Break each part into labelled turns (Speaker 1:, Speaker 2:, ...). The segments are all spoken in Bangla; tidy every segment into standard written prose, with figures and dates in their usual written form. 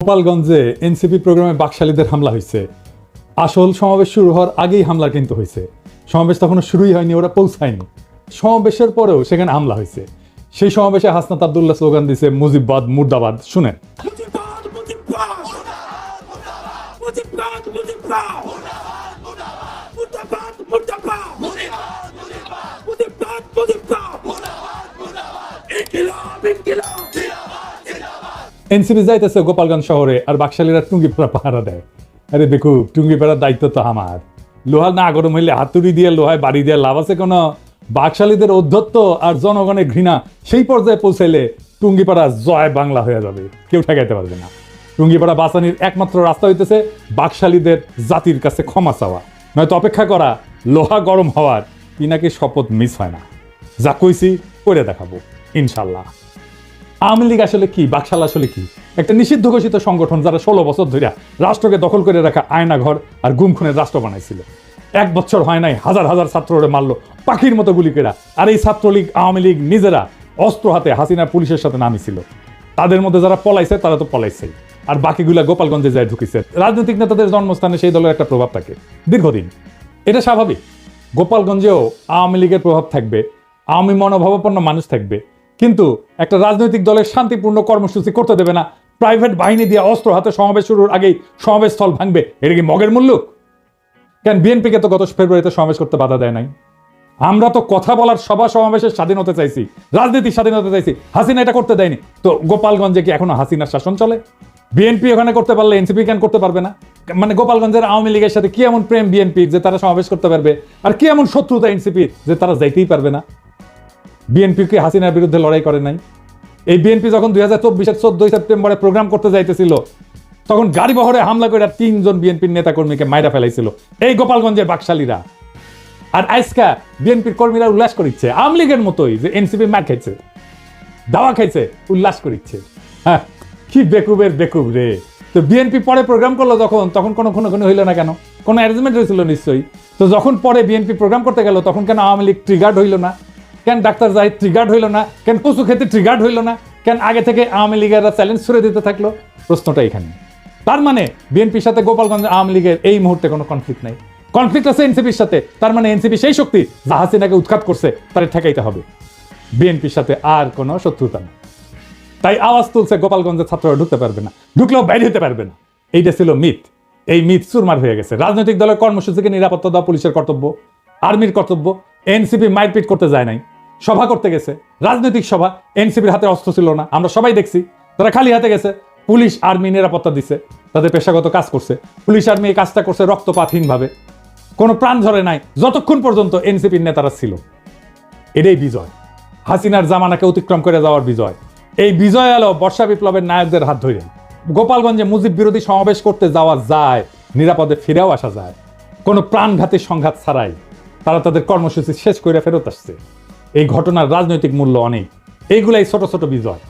Speaker 1: গোপালগঞ্জে এনসিপি প্রোগ্রামে বাকশালীদের হামলা হয়েছে। আসল সমাবেশ শুরু হওয়ার আগেই হামলা কিন্তু হয়েছে। সমাবেশ তখনও শুরুই হয়নি, ওরা পৌঁছায়নি। সমাবেশের পরেও সেখানে হামলা হয়েছে। সেই সমাবেশে হাসনাত আব্দুল্লাহ স্লোগান দিছে মুজিববাদ মুর্দাবাদ। শুনেন। এনসিপি যাইতেছে গোপালগঞ্জ শহরে, আর বাকশালীরা টুঙ্গিপাড়া পাহারা দেয়। আরে দেখো, টুঙ্গিপাড়ার দায়িত্ব তো আমার। লোহা না গরম হইলে হাতুড়ি দিয়ে লোহায় বাড়ি দিয়ে লাভ আছে কোনো? বাকশালীদের ঔদ্ধত্য আর জনগণের ঘৃণা সেই পর্যায়ে পৌঁছাইলে টুঙ্গিপাড়া জয় বাংলা হয়ে যাবে, কেউ ঠেকাইতে পারবে না। টুঙ্গিপাড়া বাঁচানির একমাত্র রাস্তা হইতেছে বাকশালীদের জাতির কাছে ক্ষমা চাওয়া, নয়তো অপেক্ষা করা লোহা গরম হওয়ার পিনাকি শপথ মিস হয় না। যা কইছি করে দেখাবো ইনশাল্লাহ। আওয়ামী লীগ আসলে কি, বাকশাল আসলে কি? একটা নিষিদ্ধ ঘোষিত সংগঠন যারা 16 বছর ধরে রাষ্ট্রকে দখল করে রাখা আয়নাঘর আর গুম খুনের রাষ্ট্র বানাইছিল। 1 বছর হয় নাই হাজার হাজার ছাত্ররে মারলো পাখির মতো গুলি কেড়া। আর এই ছাত্রলীগ আওয়ামী লীগ নিজেরা অস্ত্র হাতে হাসিনা পুলিশের সাথে নামিছিল। তাদের মধ্যে যারা পলাইছে তারা তো পলাইছে, আর বাকিগুলা গোপালগঞ্জে যায় ঢুকিছে। রাজনৈতিক নেতাদের জন্মস্থানে সেই দলের একটা প্রভাব থাকে দীর্ঘদিন, এটা স্বাভাবিক। গোপালগঞ্জেও আওয়ামী লীগের প্রভাব থাকবে, আওয়ামী মনোভাবাপন্ন মানুষ থাকবে, কিন্তু একটা রাজনৈতিক দলের শান্তিপূর্ণ কর্মসূচি করতে দেবে না। প্রাইভেট বাহিনী দিয়ে অস্ত্র হাতে সমাবেশ শুরুর আগেই সমাবেশ স্থল ভাঙবে, এটা কি মগের মূল্য? কেন বিএনপিকে তো গত ফেব্রুয়ারিতে সমাবেশ করতে বাধা দেয় নাই? আমরা তো কথা বলার সভা সমাবেশের স্বাধীনতা চাইছি, রাজনীতির স্বাধীনতা চাইছি। হাসিনা এটা করতে দেয়নি, তো গোপালগঞ্জে কি এখনো হাসিনার শাসন চলে? বিএনপি ওখানে করতে পারলে এনসিপি কেন করতে পারবে না? মানে গোপালগঞ্জের আওয়ামী লীগের সাথে কি এমন প্রেম বিএনপির যে তারা সমাবেশ করতে পারবে, আর কি এমন শত্রুতা এনসিপির যে তারা যাইতেই পারবে না? বিএনপি কি হাসিনার বিরুদ্ধে লড়াই করে নাই? এই বিএনপি যখন 2024-এর 14 সেপ্টেম্বরে প্রোগ্রাম করতে যাইতেছিল, তখন গাড়ি বহরে হামলা করে 3 জন বিএনপির নেতা কর্মীকে মাইরা ফেলাইছিল এই গোপালগঞ্জের বাকশালীরা। আর আজকা বিএনপির কর্মীরা উল্লাস করিচ্ছে আওয়ামী লীগের মতোই, যে এনসিপি মার খাইছে, দাওয়া খাইছে, উল্লাস করিচ্ছে। হ্যাঁ, কি বেকুবের বেকুব রে। তো বিএনপি পরে প্রোগ্রাম করলো তখন কোনো হইলো না কেন? কোনো অ্যারেঞ্জমেন্ট হয়েছিল নিশ্চয়ই। তো যখন পরে বিএনপি প্রোগ্রাম করতে গেল, তখন কেন আওয়ামী লীগ ট্রিগার্ড হইল না? কেন ডাক্তার জাহিদ ট্রিগার্ড হইল না? কেন কচু খেতে ট্রিগার্ড হইল না? কেন আগে থেকে আওয়ামী লীগেরা চ্যালেঞ্জ ছুড়ে দিতে থাকলো? প্রশ্নটা এখানে। তার মানে বিএনপির সাথে গোপালগঞ্জ আওয়ামী লীগের এই মুহূর্তে কোনো কনফ্লিক্ট নাই। কনফ্লিক্ট আছে এনসিপির সাথে। তার মানে এনসিপি সেই শক্তি যা হাসিনাকে উৎখাত করছে, তারে ঠেকাইতে হবে। বিএনপির সাথে আর কোনো শত্রুতা নেই। তাই আওয়াজ তুলছে গোপালগঞ্জের ছাত্ররা ঢুকতে পারবে না, ঢুকলেও বাইরে হতে পারবে না। এইটা ছিল মিথ। এই মিথ চুরমার হয়ে গেছে। রাজনৈতিক দলের কর্মসূচিকে নিরাপত্তা দেওয়া পুলিশের কর্তব্য, আর্মির কর্তব্য। এনসিপি মারপিট করতে যায় নাই, সভা করতে গেছে, রাজনৈতিক সভা। এনসিপির হাতে অস্ত্র ছিল না, আমরা সবাই দেখছি। তারা খালি হাতে গেছে, পুলিশ আর্মি নিরাপত্তা দিচ্ছে, তাদের পেশাগত কাজ করছে। পুলিশ আর্মি এই কাজটা করছে রক্তপাতহীনভাবে, কোনো প্রাণ ঝরে নাই, যতক্ষণ পর্যন্ত এনসিপির নেতারা ছিল। এটাই বিজয়, হাসিনার জামানাকে অতিক্রম করে যাওয়ার বিজয়। এই বিজয় এলো বর্ষা বিপ্লবের নায়কদের হাত ধরে। গোপালগঞ্জে মুজিব বিরোধী সমাবেশ করতে যাওয়া যায়, নিরাপদে ফিরেও আসা যায়, কোনো প্রাণঘাতী সংঘাত ছাড়াই। তারা তাদের কর্মসূচি শেষ করে ফেরত আসছে। এই ঘটনার রাজনৈতিক মূল্য অনেক। এইগুলাই ছোট ছোট বিজয়।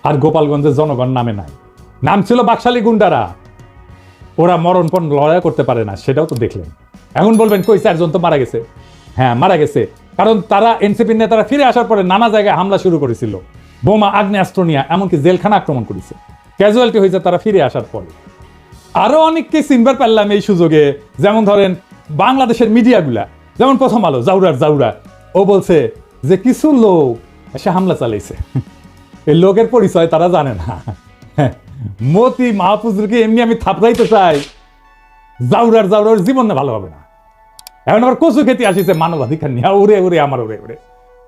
Speaker 1: আর গোপালগঞ্জের জনগণ নামে নাই, নাম ছিল বাকশালী গুন্ডারা। ওরা মরণপণ লড়াই করতে পারে না, সেটাও তো দেখলেন। এখন বলবেন কই 4 জন তো মারা গেছে। হ্যাঁ, মারা গেছে, কারণ তারা এনসিপির নেতারা ফিরে আসার পরে নানা জায়গায় হামলা শুরু করেছিল, বোমা আগ্নেয়াস্ত্র নিয়ে, এমনকি জেলখানা আক্রমণ করেছে। ক্যাজুয়ালিটি হয়েছে তারা ফিরে আসার পরে। আরো অনেককে চিনবার পারলাম এই সুযোগে। যেমন ধরেন বাংলাদেশের মিডিয়াগুলা, যেমন প্রথম আলো, জাউরা ও বলছে যে কিছু লোক এসে হামলা চালাইছে। এই লোকের পরিচয় তারা জানে না। মতি মাহফুজুরকে এমনি আমি থাপড়াইতে চাই, জাউরার জীবন না ভালো হবে না। এখন আবার কচু খেতে আসিছে মানবাধিকার নিয়ে, ওরে আমার ওরে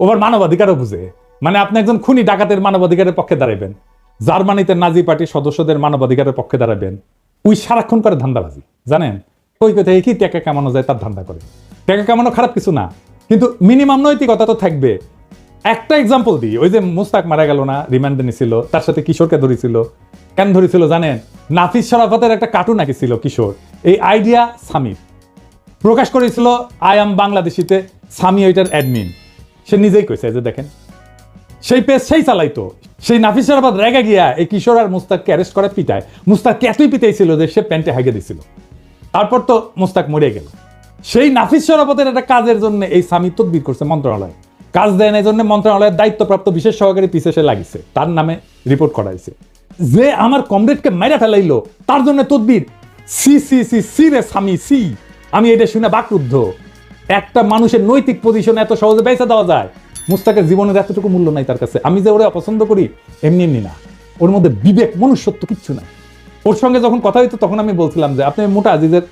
Speaker 1: ওবার মানবাধিকারও বুঝে। মানে আপনি একজন খুনি ডাকাতের মানবাধিকারের পক্ষে দাঁড়াবেন, জার্মানিতে নাজি পার্টির সদস্যদের মানবাধিকারের পক্ষে দাঁড়াবেন। ওই সারাক্ষণ করে ধান্দাবাজি, জানেন? ওই কোথায় কি টাকা কামানো যায় তার ধান্দা করে। টাকা কামানো খারাপ কিছু না, কিন্তু মিনিমাম নৈতিকতা তো থাকবে। একটা এক্সাম্পল দিই, ওই যে মুস্তাক মারা গেল না, রিমান্ডে নিছিল, তার সাথে কিশোরকে ধরেছিল। কেন ধরেছিল জানেন? নাফিস শরাফতের একটা কার্টুন আঁকিছিল কিশোর। এই আইডিয়া সামির প্রকাশ করেছিল আই এম বাংলাদেশিতে। সামি ওইটার অ্যাডমিন, সে নিজেই কইছে যে দেখেন, সেই পেজ সেই চালাইতো। সেই নাফিস শরাফত রেগে গিয়া এই কিশোর আর মুস্তাককে অ্যারেস্ট করে পিটায়। মুস্তাককে এতই পিটাইছিল যে সে প্যান্টে হাগে দিছিল। তারপর তো মুস্তাক মরে গেল। সেই নাফিস শরাফতের একটা কাজের জন্য এই সামি তদবির করছে মন্ত্রণালয়, কাজ দেয় না, এই জন্য মন্ত্রণালয়ের দায়িত্বপ্রাপ্ত বিশেষ সহকারী পিছে সে লাগিছে, তার নামে রিপোর্ট করা হয়েছে। যে আমার কমরেডকে মাইরা ফেলাইলো তার জন্য তদবির, সি সি সি সি রে স্বামী সি। আমি এটা শুনে বাকরুদ্ধ। একটা মানুষের নৈতিক পজিশন এত সহজে বেঁচে দেওয়া যায়? মুস্তাকের জীবনের এতটুকু মূল্য নাই তার কাছে। আমি যে ওরা অপছন্দ করি এমনি এমনি না, ওর মধ্যে বিবেক মনুষ্যত্ব কিচ্ছু নাই। ওর সঙ্গে যখন কথা হইতো তখন আমি বলছিলাম যে আপনি মোটা আজিজের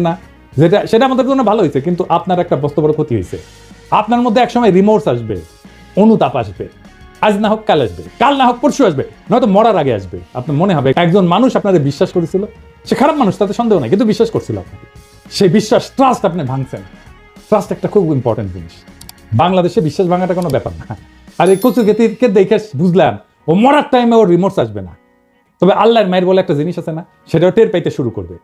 Speaker 1: না, যেটা সেটা আমাদের জন্য ভালো হয়েছে, কিন্তু আপনার একটা বস্তু বড় ক্ষতি হয়েছে। আপনার মধ্যে একসময় রিমোর্স আসবে, অনুতাপ আসবে, আজ না হোক কাল আসবে, কাল না হোক পরশু আসবে, নয়তো মরার আগে আসবে। আপনার মনে হবে একজন মানুষ আপনাদের বিশ্বাস করেছিল, সে খারাপ মানুষ তাতে সন্দেহ নাই, কিন্তু বিশ্বাস করছিল আপনাকে, সেই বিশ্বাস ট্রাস্ট আপনি ভাঙছেন। ট্রাস্ট একটা খুব ইম্পর্টেন্ট জিনিস। বাংলাদেশে বিশ্বাস ভাঙাটা কোনো ব্যাপার না। আর এই কচুকেতিকে দেখে বুঝলাম ও মরার টাইমে ওর রিমোর্স আসবে না, তবে আল্লাহর মায়ের বলে একটা জিনিস আছে না, সেটাও টের পাইতে শুরু করবে।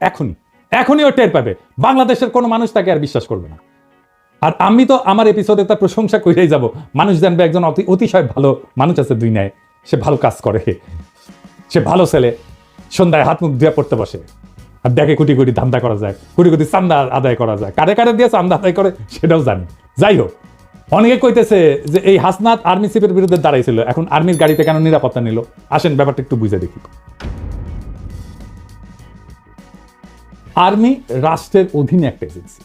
Speaker 1: এখনই ও টের পাবে। বাংলাদেশের কোনো মানুষ তাকে আর বিশ্বাস করবে না। আর আমি তো আমার এপিসোডে তার প্রশংসা করেই যাব। মানুষ জানবে একজন অতিশয় ভালো মানুষ আছে দুনিয়ায়, সে ভালো কাজ করে, সে ভালো ছেলে, সন্ধ্যায় হাত মুখ ধুয়ে পড়তে বসে আর দেখে কোটি কোটি ধান্দা করা যায়, কোটি কোটি চান্দা আদায় করা যায়, কারে কারে দিয়ে চান্দা আদায় করে সেটাও জানি। যাই হোক, অনেকে কইতেছে যে এই হাসনাত আর্মি চিফের বিরুদ্ধে দাঁড়াইছিল, এখন আর্মির গাড়িতে কেন নিরাপত্তা নিল? আসেন ব্যাপারটা একটু বুঝে দেখি। আর্মি রাষ্ট্রের অধীনে একটা এজেন্সি,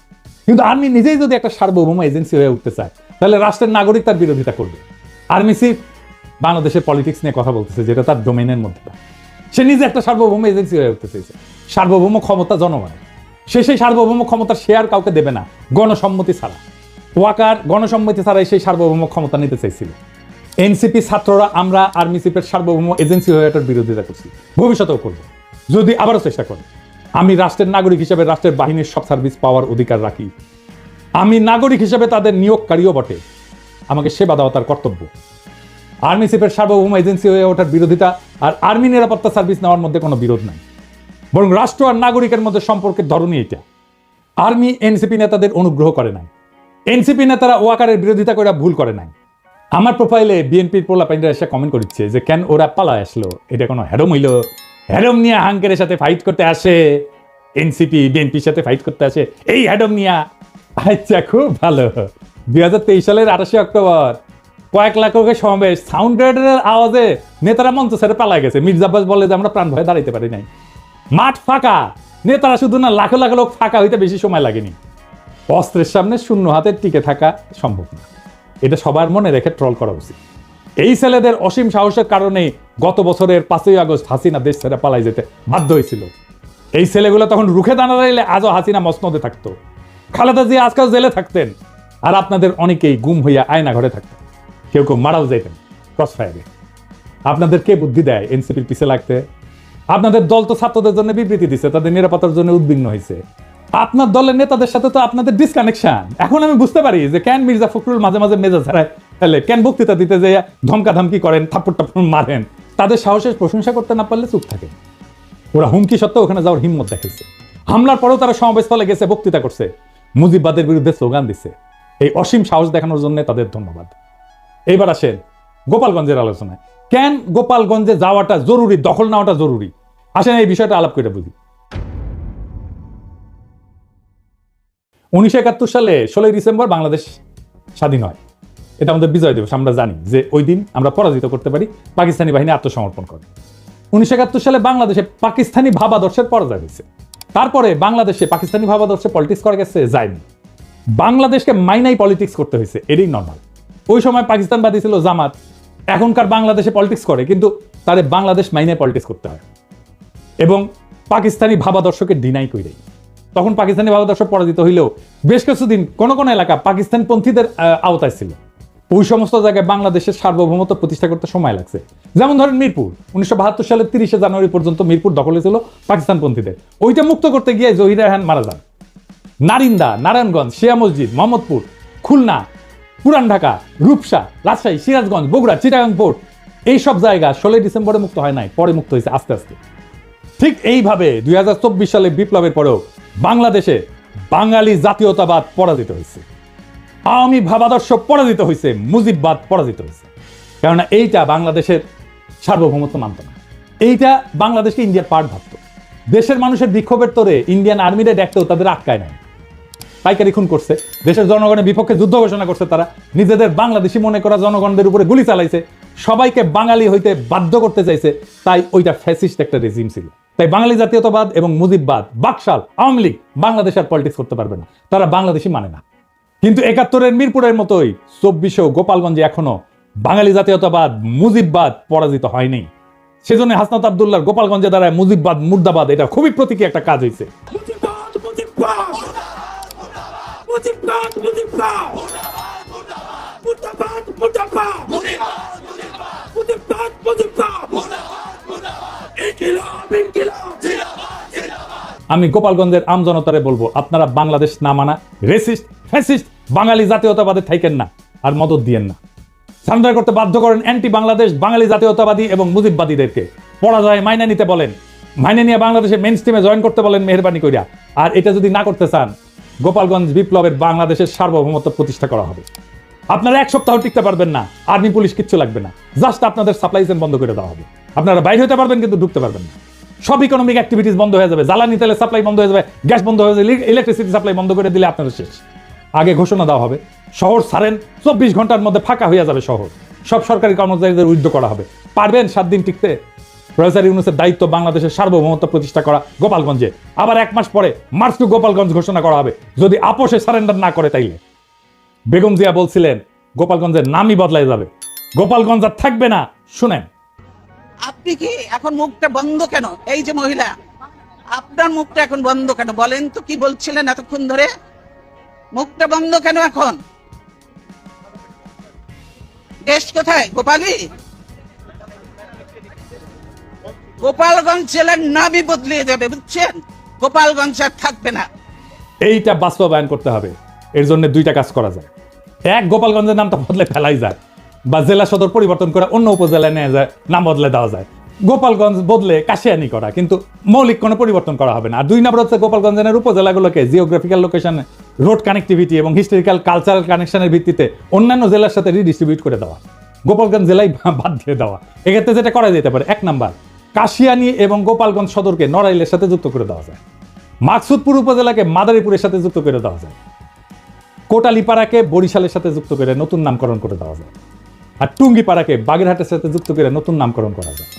Speaker 1: কিন্তু আর্মি নিজেই যদি একটা সার্বভৌম এজেন্সি হয়ে উঠতে চায় তাহলে রাষ্ট্রের নাগরিক তার বিরোধিতা করবে। আর্মি চিফ বাংলাদেশের পলিটিক্স নিয়ে কথা বলতেছে, যেটা তার ডোমেনের মধ্যে। সে নিজে একটা সার্বভৌম এজেন্সি হয়ে উঠতে চেয়েছে। সার্বভৌম ক্ষমতা জনগণের, সে সেই সার্বভৌম ক্ষমতার শেয়ার কাউকে দেবে না গণসম্মতি ছাড়া। ওয়াকার গণসম্মতি ছাড়াই সেই সার্বভৌম ক্ষমতা নিতে চাইছিল। এনসিপি ছাত্ররা আমরা আর্মি চিফের সার্বভৌম এজেন্সি হয়ে এটার বিরোধিতা করছি, ভবিষ্যতেও করব যদি আবারও চেষ্টা করে। আমি রাষ্ট্রের নাগরিক হিসেবে রাষ্ট্রের বাহিনীর সব সার্ভিস পাওয়ার অধিকার রাখি। আমি নাগরিক হিসেবে তাদের নিয়োগকারীও বটে, আমাকে সেবা দেওয়া তার কর্তব্য। আর্মি চিফের সার্বভৌম এজেন্সি হয়ে ওঠার বিরোধিতা আর আর্মি নিরাপত্তা সার্ভিস নেওয়ার মধ্যে কোনো বিরোধ নাই, বরং রাষ্ট্র আর নাগরিকের মধ্যে সম্পর্কের ধরনই এটা। আর্মি এনসিপি নেতাদের অনুগ্রহ করে নাই, এনসিপি নেতারা ওয়াকারের বিরোধিতা করে ভুল করে নাই। আমার প্রোফাইলে বিএনপির পোলাপাইনরা এসে কমেন্ট করছে যে কেন ওরা পালায় আসলো, এটা কোনো হ্যারম হইল? হ্যারম নিয়ে হাঙ্কের সাথে ফাইট করতে আসে, এনসিপি বিএনপির সাথে ফাইট করতে আসে এই হ্যাডম নিয়া। আচ্ছা, খুব ভালো। 2023 সালের 28 অক্টোবর কয়েক লাখ লোকের সমাবেশ, সাউন্ড গ্রেডের আওয়াজে নেতারা মঞ্চ ছেড়ে পালায় গেছে। মির্জা আব্বাস বলে যে আমরা প্রাণ ভয়ে দাঁড়াইতে পারি নাই। মাঠ ফাঁকা, নেতারা শুধু না, লাখ লাখ লোক ফাঁকা হইতে বেশি সময় লাগেনি। অস্ত্রের সামনে শূন্য হাতে টিকে থাকা সম্ভব না, এটা সবার মনে রেখে ট্রল করা উচিত। এই ছেলেদের অসীম সাহসের কারণে গত বছরের 5ই আগস্ট হাসিনা দেশ ছেড়ে পালাই যেতে বাধ্য হয়েছিল। এই ছেলেগুলো তখন রুখে দাঁড়াইলে আজও হাসিনা মসনদে থাকতো, খালেদা জিয়া আজকাল জেলে থাকতেন, আর আপনাদের অনেকেই গুম হইয়া আয়না ঘরে থাকতেন, কেউ কেউ মারাও যাইতেন ক্রসফায়ারে। আপনাদের কে বুদ্ধি দেয় এনসিপির পিছে লাগতে? আপনাদের দল তো ছাত্রদের জন্য বিবৃতি দিচ্ছে, তাদের নিরাপত্তার জন্য উদ্বিগ্ন হয়েছে। আপনার দলের নেতাদের সাথে তো আপনাদের ডিসকানেকশন। এখন আমি বুঝতে পারি যে কেন মির্জা ফখরুল মাঝে মাঝে মেজাজ হারায়, তাহলে কেন বক্তৃতা দিতে যাইয়া ধমকা ধমকি করেন, থাপ্পড় টাপ্পড় মারেন। তাদের সাহসের প্রশংসা করতে না পারলে চুপ থাকে। ওরা হুমকি সত্ত্বেও ওখানে যাওয়ার হিম্মত দেখাইছে। হামলার পরেও তারা সমাবেশস্থলে গেছে, বক্তৃতা করছে, মুজিববাদের বিরুদ্ধে স্লোগান দিচ্ছে। এই অসীম সাহস দেখানোর জন্য তাদের ধন্যবাদ। এইবার আসেন গোপালগঞ্জের আলোচনায়। কেন গোপালগঞ্জে যাওয়াটা জরুরি, দখল নেওয়াটা জরুরি? আসেন এই বিষয়টা আলাপ করে বুঝি। 1971 সালে 16 ডিসেম্বর বাংলাদেশ স্বাধীন হয়। এটা আমাদের বিজয় দিবস। আমরা জানি যে ওই দিন আমরা পরাজিত করতে পারি, পাকিস্তানি বাহিনী আত্মসমর্পণ করে। 1971 সালে বাংলাদেশে পাকিস্তানি ভাবাদর্শের পরাজয় হয়েছে। তারপরে বাংলাদেশে পাকিস্তানি ভাবাদর্শে পলিটিক্স করা গেছে, যায়নি। বাংলাদেশকে মাইনাই পলিটিক্স করতে হয়েছে, এটাই নর্মাল। ওই সময় পাকিস্তানবাদী ছিল জামাত, এখনকার বাংলাদেশে পলিটিক্স করে, কিন্তু তাদের বাংলাদেশ মাইনাই পলিটিক্স করতে হয় এবং পাকিস্তানি ভাবাদর্শকে ডিনাই করে। তখন পাকিস্তানি ভাবাদর্শ পরাজিত হইলেও বেশ কিছুদিন কোনো কোনো এলাকা পাকিস্তানপন্থীদের আওতায় ছিল। ওই সমস্ত জায়গায় বাংলাদেশের সার্বভৌমত্ব প্রতিষ্ঠা করতে সময় লাগছে। যেমন ধরেন মিরপুর, 1972 সালের 30 জানুয়ারি পর্যন্ত মিরপুর দখলে ছিল পাকিস্তানপন্থীদের। ওইটা মুক্ত করতে গিয়ে জহির রায়হান মারা যান। নারিন্দা, নারায়ণগঞ্জ, শিয়া মসজিদ, মোহাম্মদপুর, খুলনা, পুরান ঢাকা, রূপসা, রাজশাহী, সিরাজগঞ্জ, বগুড়া, চিটাগাং পোর্ট, এইসব জায়গা 16 ডিসেম্বরে মুক্ত হয় নাই, পরে মুক্ত হয়েছে আস্তে আস্তে। ঠিক এইভাবে 2024 সালে বিপ্লবের পরেও বাংলাদেশে বাঙালি জাতীয়তাবাদ পরাজিত হয়েছে, আওয়ামী ভাবাদর্শ পরাজিত হয়েছে, মুজিববাদ পরাজিত হয়েছে। কেননা এইটা বাংলাদেশের সার্বভৌমত্ব মানত না, এইটা বাংলাদেশকে ইন্ডিয়ার পার্ট ভাবত। দেশের মানুষের বিক্ষোভের তোরে ইন্ডিয়ান আর্মিরা দেখতেও তাদের আটকায় নাই, পাইকারি খুন করছে, দেশের জনগণের বিপক্ষে যুদ্ধ ঘোষণা করছে, তারা নিজেদের বাংলাদেশি মনে করা জনগণদের উপরে গুলি চালাইছে, সবাইকে বাঙালি হইতে বাধ্য করতে চাইছে, তাই ওইটা ফ্যাসিস্ট একটা রেজিম ছিল। তাই বাঙালি জাতীয়তাবাদ এবং মুজিববাদ, বাকশাল, আওয়ামী লীগ বাংলাদেশ আর পলিটিক্স করতে পারবে না, তারা বাংলাদেশই মানে না। কিন্তু ৭১-এর মিরপুরের মতোই ২৪-এও গোপালগঞ্জে এখনো বাঙালি জাতীয়তাবাদ, মুজিববাদ পরাজিত হয়নি। সেজন্য হাসনাত আব্দুল্লাহর গোপালগঞ্জে দাঁড়ায় মুজিববাদ মুর্দাবাদ, এটা খুবই প্রতীকী একটা কাজ হয়েছে। আমি গোপালগঞ্জের আমজনতারে বলবো, আপনারা বাংলাদেশ না মানা রেসিস্ট, ফ্যাসিস্ট বাঙালি জাতীয়তাবাদে থাকেন না আর মদত দিয়েন না। সারেন্ডার করতে বাধ্য করেন অ্যান্টি বাংলাদেশ বাঙালি জাতীয়তাবাদী এবং মুজিববাদীদেরকে। পরাজয় মাইনে নিতে বলেন, মাইনে নিয়ে বাংলাদেশে মেইন স্ট্রিমে জয়েন করতে বলেন মেহেরবানি কইরা। আর এটা যদি না করতে চান, গোপালগঞ্জ বিপ্লবের বাংলাদেশের সার্বভৌমত্ব প্রতিষ্ঠা করা হবে। আপনারা ১ সপ্তাহ টিকতে পারবেন না, আর্মি পুলিশ কিচ্ছু লাগবে না, জাস্ট আপনাদের সাপ্লাই চেইন বন্ধ করে দেওয়া হবে। আপনারা বাইরে হতে পারবেন কিন্তু ঢুকতে পারবেন না। সব ইকোনমিক অ্যাক্টিভিটিস বন্ধ হয়ে যাবে, জ্বালানি তেলের সাপ্লাই বন্ধ হয়ে যাবে, গ্যাস বন্ধ হয়ে যাবে, ইলেকট্রিসিটি সাপ্লাই বন্ধ করে দিলে আপনারা শেষ। আগে ঘোষণা দেওয়া হবে, শহর ছাড়েন, ২৪ ঘন্টার মধ্যে ফাঁকা হয়ে যাবে শহর, সব সরকারি কর্মচারীদের উইথড্র করা হবে। পারবেন ৭ দিন টিকতে? প্রফেসর ইউনূসের দায়িত্ব বাংলাদেশের সার্বভৌমত্ব প্রতিষ্ঠা করা গোপালগঞ্জে। আবার ১ মাস পরে মার্চ টু গোপালগঞ্জ ঘোষণা করা হবে, যদি আপোষে সারেন্ডার না করে তাইলে। বেগম জিয়া বলছিলেন গোপালগঞ্জের নামই বদলাই যাবে, গোপালগঞ্জ আর থাকবে না। শুনেন,
Speaker 2: আপনি কি এখন মুখটা বন্ধ কেন? এই যে মহিলা, আপনার মুখটা এখন বন্ধ কেন? বলেন তো কি বলছিলেন এতক্ষণ ধরে? মুখটা বন্ধ কেন এখন? দেশ কোথায়? গোপালী? গোপালগঞ্জ জেলার নামই বদলে যাবে, বুঝছেন? গোপালগঞ্জ আর থাকবে না।
Speaker 1: এইটা বাস্তবায়ন করতে হবে। এর জন্য 2টা কাজ করা যায়। এক, গোপালগঞ্জের নামটা বদলে ফেলাই যায়, বা জেলা সদর পরিবর্তন করে অন্য উপজেলায় নিয়ে যায়, নাম বদলে দেওয়া যায়। গোপালগঞ্জ বদলে কাশিয়ানি করা, কিন্তু মৌলিক কোনো পরিবর্তন করা হবে না। আর 2 নম্বর হচ্ছে গোপালগঞ্জের উপজেলাগুলোকে জিওগ্রাফিক্যাল লোকেশন, রোড কানেক্টিভিটি এবং হিস্টোরিক্যাল কালচারাল কানেকশনের ভিত্তিতে অন্যান্য জেলার সাথে রিডিস্ট্রিবিউট করে দেওয়া, গোপালগঞ্জ জেলায় বাদ দিয়ে দেওয়া। এক্ষেত্রে যেটা করা যেতে পারে, 1 নাম্বার, কাশিয়ানি এবং গোপালগঞ্জ সদরকে নড়াইলের সাথে যুক্ত করে দেওয়া যায়। মাকসুদপুর উপজেলাকে মাদারীপুরের সাথে যুক্ত করে দেওয়া যায়। কোটালীপাড়াকে বরিশালের সাথে যুক্ত করে নতুন নামকরণ করে দেওয়া যায়। আর টুঙ্গিপাড়াকে বাগেরহাটের সাথে যুক্ত করে নতুন নামকরণ করা যায়।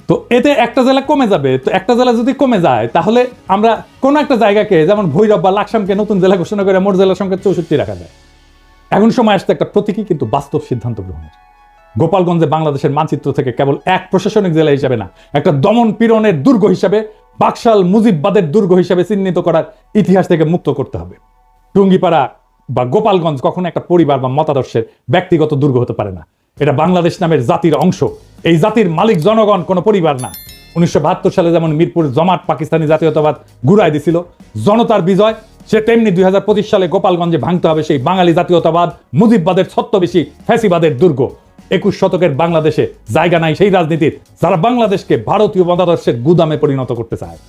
Speaker 1: তো এতে একটা জেলা কমে যাবে। তো একটা জেলা যদি কমে যায়, তাহলে আমরা কোনো একটা জায়গাকে, যেমন ভৈরব বা লাকসামকে নতুন জেলা ঘোষণা করে মোট জেলার সংখ্যা 64 রাখা যায়। এখন সময় আসছে একটা প্রতীকী কিন্তু বাস্তব সিদ্ধান্ত গ্রহণের। গোপালগঞ্জে বাংলাদেশের মানচিত্র থেকে কেবল এক প্রশাসনিক জেলা হিসাবে না, একটা দমন পীড়নের দুর্গ হিসাবে, বাকশাল মুজিববাদের দুর্গ হিসাবে চিহ্নিত করার ইতিহাস থেকে মুক্ত করতে হবে। টুঙ্গিপাড়া বা গোপালগঞ্জ কখনো একটা পরিবার বা মতাদর্শের ব্যক্তিগত দুর্গ হতে পারে না। এটা বাংলাদেশ নামের জাতির অংশ। এই জাতির মালিক জনগণ, কোনো পরিবার না। 1972 সালে যেমন মিরপুর জমাট পাকিস্তানি জাতীয়তাবাদ ঘুরাই দিছিল, জনতার বিজয়, সে তেমনি 2025 সালে গোপালগঞ্জে ভাঙতে হবে সেই বাঙালি জাতীয়তাবাদ, মুজিববাদের ছত্রবেশী ফ্যাসিবাদের দুর্গ। 21 শতকের বাংলাদেশে জায়গা নাই সেই রাজনীতির যারা বাংলাদেশকে ভারতীয় মতাদর্শের গুদামে পরিণত করতে চায়।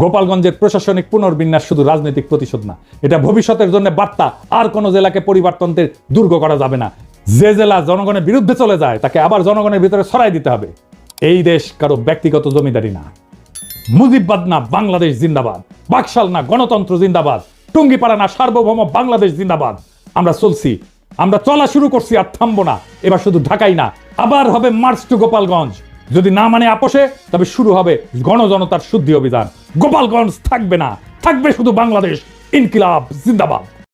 Speaker 1: গোপালগঞ্জের প্রশাসনিক পুনর্বিন্যাস শুধু রাজনৈতিক প্রতিশোধ না, এটা ভবিষ্যতের জন্য বার্তা। আর কোনো জেলাকে পরিবর্তনের দুর্গ করা যাবে না। যে জেলা জনগণের বিরুদ্ধে চলে যায়, তাকে আবার জনগণের ভিতরে ছড়াই দিতে হবে। এই দেশ কারো ব্যক্তিগত জমিদারি না। মুজিববাদ না, বাংলাদেশ জিন্দাবাদ। বাকশাল না, গণতন্ত্র জিন্দাবাদ। টুঙ্গিপাড়া না, সার্বভৌম বাংলাদেশ জিন্দাবাদ। আমরা চলছি, আমরা চলা শুরু করছি, আর থামবো না। এবার শুধু ঢাকাই না, আবার হবে মার্চ টু গোপালগঞ্জ। যদি না মানে আপোষে, তবে শুরু হবে গণজনতার শুদ্ধি অভিযান। গোপালগঞ্জ থাকবে না, থাকবে শুধু বাংলাদেশ। ইনকিলাব জিন্দাবাদ।